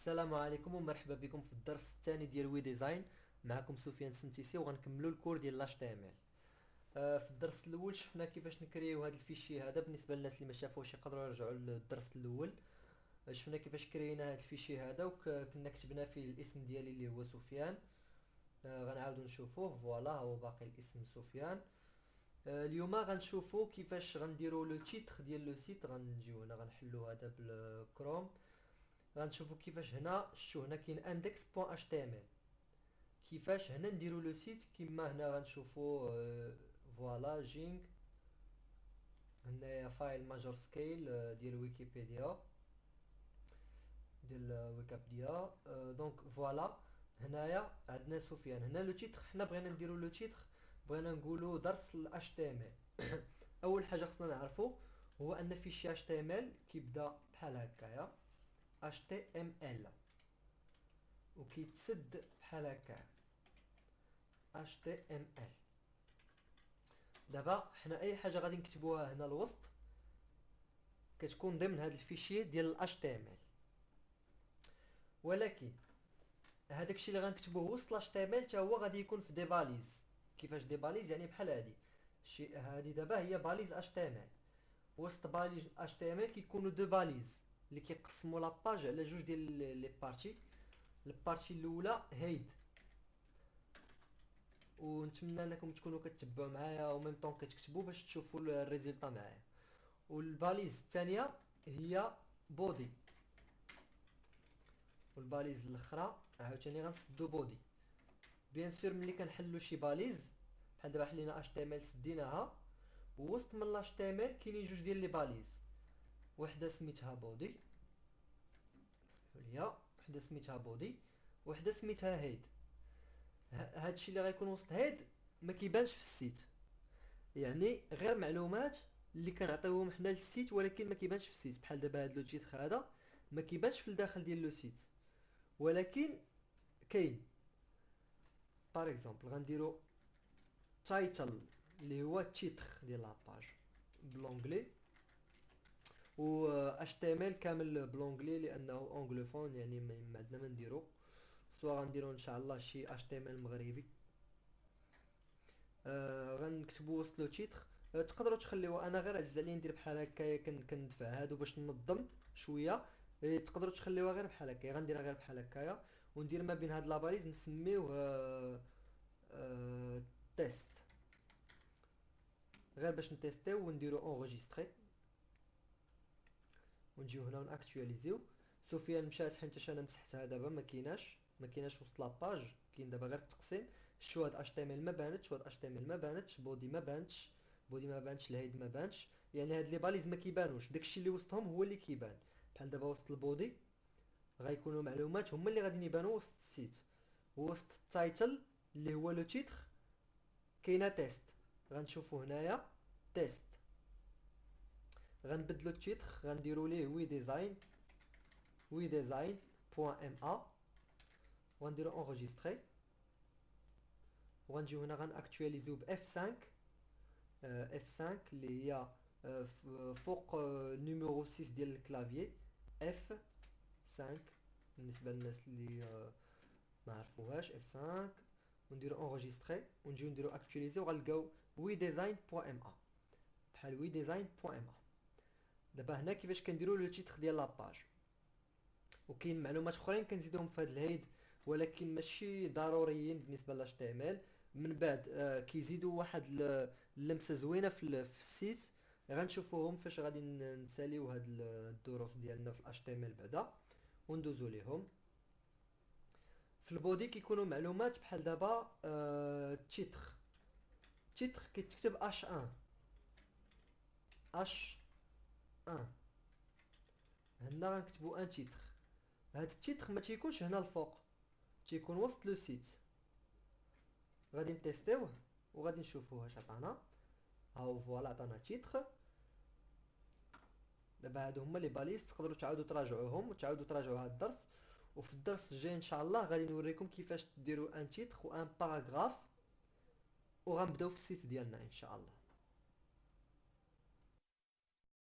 السلام عليكم ومرحبا بكم في الدرس الثاني ديال وي ديزاين. معكم سفيان سنتيسي وغنكملوا الكور ديال لاش تي ام ال. في الدرس الاول شفنا كيفاش نكريو هذا الفيشي هذا. بالنسبه للناس اللي ما شافوش يقدروا يرجعوا للدرس الاول. شفنا كيفاش كرينا هذا الفيشي هذا وكنا كتبنا فيه الاسم ديالي اللي هو سفيان. غنعاودو نشوفوه. فوالا هو باقي الاسم سفيان. اليوم غنشوفو كيفاش غنديرو لو تيتر ديال لو سيت. غنجيو هنا غنحلو هذا بالكروم. غنشوفو كيفاش هنا شتو هنا كاين index.html. كيفاش هنا نديرو لو سيت كيما هنا غنشوفو. فوالا جينغ هنايا فايل ماجور سكيل ديال ويكيبيديا ديال ويكيبيديا. دونك فوالا هنايا عندنا سفيان. هنا لو تيتر حنا بغينا نديرو لو تيتر، بغينا نقولو درس ال HTML. اول حاجه خصنا نعرفو هو ان فيشي HTML كيبدا بحال هكايا HTML وكيتسد بحال هكا HTML. دابا حنا اي حاجه غادي نكتبوها هنا الوسط كتكون ضمن هذا الفيشي ديال ال HTML، ولكن هذاك الشيء اللي غنكتبوه وسط ال HTML حتى هو غادي يكون في دي باليز. كيفاش دي باليز؟ يعني بحال هادي الشيء هادي دابا هي باليز HTML. وسط باليز HTML كيكونوا دو باليز اللي كيقسموا لاباج على جوج ديال لي بارتي. البارتي الاولى هيد، ونتمنى انكم تكونوا كتبعوا معايا و ميم طون كتكتبوا باش تشوفوا الريزلطه معايا. والباليز الثانيه هي بودي، والباليز الاخرى عاوتاني غنسدو بودي. بيان سور ملي كنحلوا شي باليز بحال دابا حلينا اش تي ام ال سديناها، ووسط من لاش تي ام ال كاينين جوج ديال لي باليز، وحده سميتها بودي ليا، وحده سميتها بودي، وحده سميتها هيد. هادشي اللي غيكون وسط هيد ما كيبانش في السيت، يعني غير معلومات اللي كنعطيوهم حنا للسيت ولكن ما كيبانش في السيت. بحال دابا هاد لو تيتر هذا ما كيبانش في الداخل ديال لو سيت، ولكن كاين. باغ اكزومبل غنديرو تايتل اللي هو التيتر ديال لاباج بلونجلي، و اش تي ام ال كامل بلونجلي لانه اونغلوفون، يعني ما عندنا ما نديرو. سوا غنديرو ان شاء الله شي اش تي ام ال مغربي. غنكتبو وسط لو تيتر. تقدروا تخليو، انا غير عز عليا ندير بحال هكايا كندفع هادو باش ننظم شويه. تقدروا تخليوها غير بحال هكايا، غنديرها غير بحال هكايا وندير ما بين هاد لاباليز نسميوه تيست، غير باش نتيستيو ونديرو اونغيستري ونجيو هنا وناكtualiزيو. سفيان مشات حيت انا مسحتها دابا ما كايناش وسط لاباج، كاين دابا غير التقسيم. شو هاد اش تي ام ال ما بانتش، وهاد اش تي ام ال ما بانتش، بودي ما بانتش، بودي ما بانتش، الهيد ما بانتش. يعني هاد لي باليز ما كيبانوش، داكشي اللي وسطهم هو اللي كيبان. بحال دابا وسط البودي غيكونوا معلومات هما اللي غادي يبانوا وسط السيت. وسط التايتل اللي هو لو تيتر كاينه تيست، غنشوفوا هنايا تيست. غنبدلو التيتر غنديرو ليه وي ديزاين، وي ديزاين بوان ام ا، وغنديرو اونغيستري. وغنجيو هنا غنأكtualiزيو ب F5. F5 اللي هي فوق نيميرو 6 ديال الكلافيي F5 بالنسبه للناس اللي ما عرفوهاش F5. ونديرو اونغيستري ونجيو نديرو اكtualiزي وغنلقاو وي ديزاين بوان ام ا بحال وي ديزاين بوان ام ا. دابا هنا كيفاش كنديرو لو تيتر ديال لاباج. وكاين معلومات اخرين كنزيدوهم في هذا الهيد ولكن ماشي ضروريين بالنسبه ل HTML. من بعد كيزيدوا واحد اللمسه زوينه في السيت، غنشوفوهم فاش غادي نساليو هاد الدروس ديالنا في HTML بعدا وندوزو ليهم. في البودي كيكونوا معلومات بحال دابا تيتر. تيتر كيتكتب H1 H1. هنا غنكتبو ان تيتر. هاد التيتر ما تيكونش هنا الفوق، تيكون وسط لو سيت. غادي نتيستيوه وغادي نشوفوه واش عطانا. هاو فوالا عطانا تيتر. دابا هادو هما لي باليز، تقدروا تعاودوا تراجعوهم وتعاودوا تراجعوا هاد الدرس. وفي الدرس الجاي ان شاء الله غادي نوريكم كيفاش ديروا ان تيتر وان باراغراف، وغنبداو في السيت ديالنا ان شاء الله.